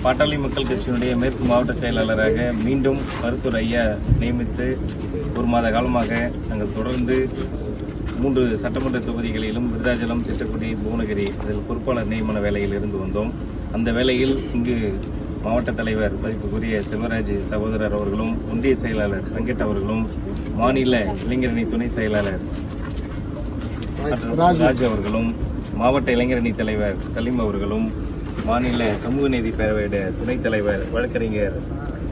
பாட்டாளி மக்கள் கட்சியினுடைய மேற்கு மாவட்ட செயலாளராக மீண்டும் மருத்துவர் ஐயா நியமித்து ஒரு மாத காலமாக நாங்கள் தொடர்ந்து 3 சட்டமன்ற தொகுதிகளிலும் விருதாச்சலம், திட்டக்குடி, புவனகிரி இதில் பொறுப்பாளர் நியமன வேலையில் இருந்து வந்தோம். அந்த வேளையில் இங்கு மாவட்ட தலைவர் மதிப்புக்குரிய செல்வராஜ் சகோதரர் அவர்களும், ஒன்றிய செயலாளர் வெங்கட் அவர்களும், மாநில இளைஞரணி துணை செயலாளர் ராஜ் அவர்களும், மாவட்ட இளைஞரணி தலைவர் சலீம் அவர்களும், மாநில சமூக நீதி பேரவையுடைய துணைத் தலைவர் வழக்கறிஞர்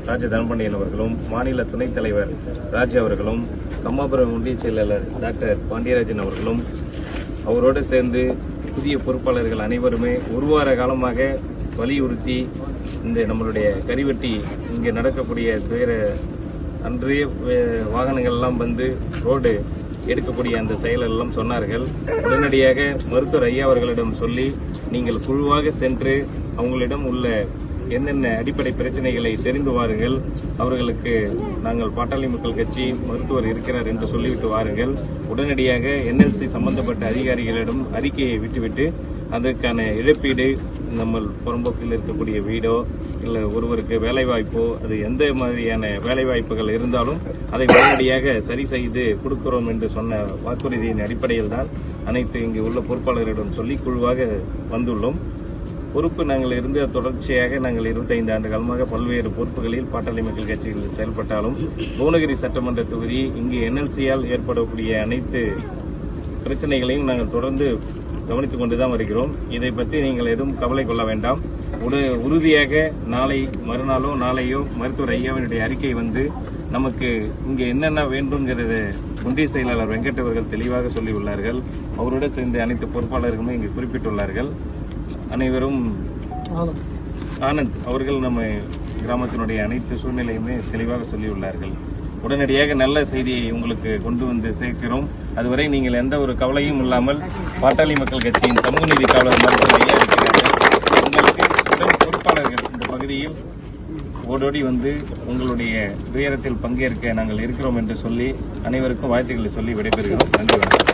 ராஜ தனபாண்டியன் அவர்களும், மாநில துணைத் தலைவர் ராஜ் அவர்களும், கம்மாபுரம் ஒன்றிய செயலாளர் டாக்டர் பாண்டியராஜன் அவர்களும், அவரோடு சேர்ந்து புதிய பொறுப்பாளர்கள் அனைவருமே ஒரு வார காலமாக வலியுறுத்தி இந்த நம்மளுடைய கரிவெட்டி இங்கே நடக்கக்கூடிய துயர அன்றைய வாகனங்கள் எல்லாம் வந்து ரோடு எடுக்கக்கூடிய அந்த செயலெல்லாம் சொன்னார்கள். உடனடியாக மருத்துவர் ஐயா அவர்களிடம் சொல்லி நீங்கள் குழுவாக சென்று அவங்களிடம் உள்ள என்னென்ன அடிப்படை பிரச்சனைகளை தெரிந்து வாருங்கள், அவர்களுக்கு நாங்கள் பாட்டாளி மக்கள் கட்சி மருத்துவர் இருக்கிறார் என்று சொல்லிவிட்டு வாருங்கள். உடனடியாக NLC சம்பந்தப்பட்ட அதிகாரிகளிடம் அறிக்கையை விட்டுவிட்டு அதற்கான இழப்பீடு, நம்ம புறம்போக்கில் இருக்கக்கூடிய வீடோ இல்லை ஒருவருக்கு வேலைவாய்ப்போ, அது எந்த மாதிரியான வேலைவாய்ப்புகள் இருந்தாலும் அதை உடனடியாக சரி செய்து கொடுக்கிறோம் என்று சொன்ன வாக்குறுதியின் அடிப்படையில் தான் அனைத்து இங்கு உள்ள பொறுப்பாளர்களிடம் சொல்லி குழுவாக வந்துள்ளோம். பொறுப்பு நாங்கள் இருந்த தொடர்ச்சியாக நாங்கள் 25 ஆண்டு காலமாக பல்வேறு பொறுப்புகளில் பாட்டாளி மக்கள் கட்சியில் செயல்பட்டாலும் புவனகிரி சட்டமன்ற தொகுதி இங்கு NLC-யால் ஏற்படக்கூடிய அனைத்து பிரச்சனைகளையும் நாங்கள் தொடர்ந்து கவனித்துக் கொண்டுதான் வருகிறோம். இதை பற்றி நீங்கள் எதுவும் கவலை கொள்ள வேண்டாம். உறுதியாக நாளை மறுநாளோ நாளையோ மருத்துவர் ஐயாவினுடைய அறிக்கை வந்து நமக்கு இங்கே என்னென்ன வேண்டும்ங்கிறத ஒன்றிய செயலாளர் வெங்கட் அவர்கள் தெளிவாக சொல்லியுள்ளார்கள். அவரோடு சேர்ந்து அனைத்து பொறுப்பாளர்களுமே இங்கு குறிப்பிட்டுள்ளார்கள். அனைவரும் ஆனந்த் அவர்கள் நம்ம கிராமத்தினுடைய அனைத்து சூழ்நிலையுமே தெளிவாக சொல்லியுள்ளார்கள். உடனடியாக நல்ல செய்தியை உங்களுக்கு கொண்டு வந்து சேர்க்கிறோம். அதுவரை நீங்கள் எந்த ஒரு கவலையும் இல்லாமல் பாட்டாளி மக்கள் கட்சியின் சமூக நீதி காவலர் மருத்துவர் ஐயா இருக்கிறார்கள். உங்களுக்கு உடன் பொறுப்பாளர்கள் இந்த பகுதியில் ஓடோடி வந்து உங்களுடைய துயரத்தில் பங்கேற்க நாங்கள் இருக்கிறோம் என்று சொல்லி அனைவருக்கும் வாழ்த்துக்களை சொல்லி விடைபெறுகிறோம். நன்றி, வணக்கம்.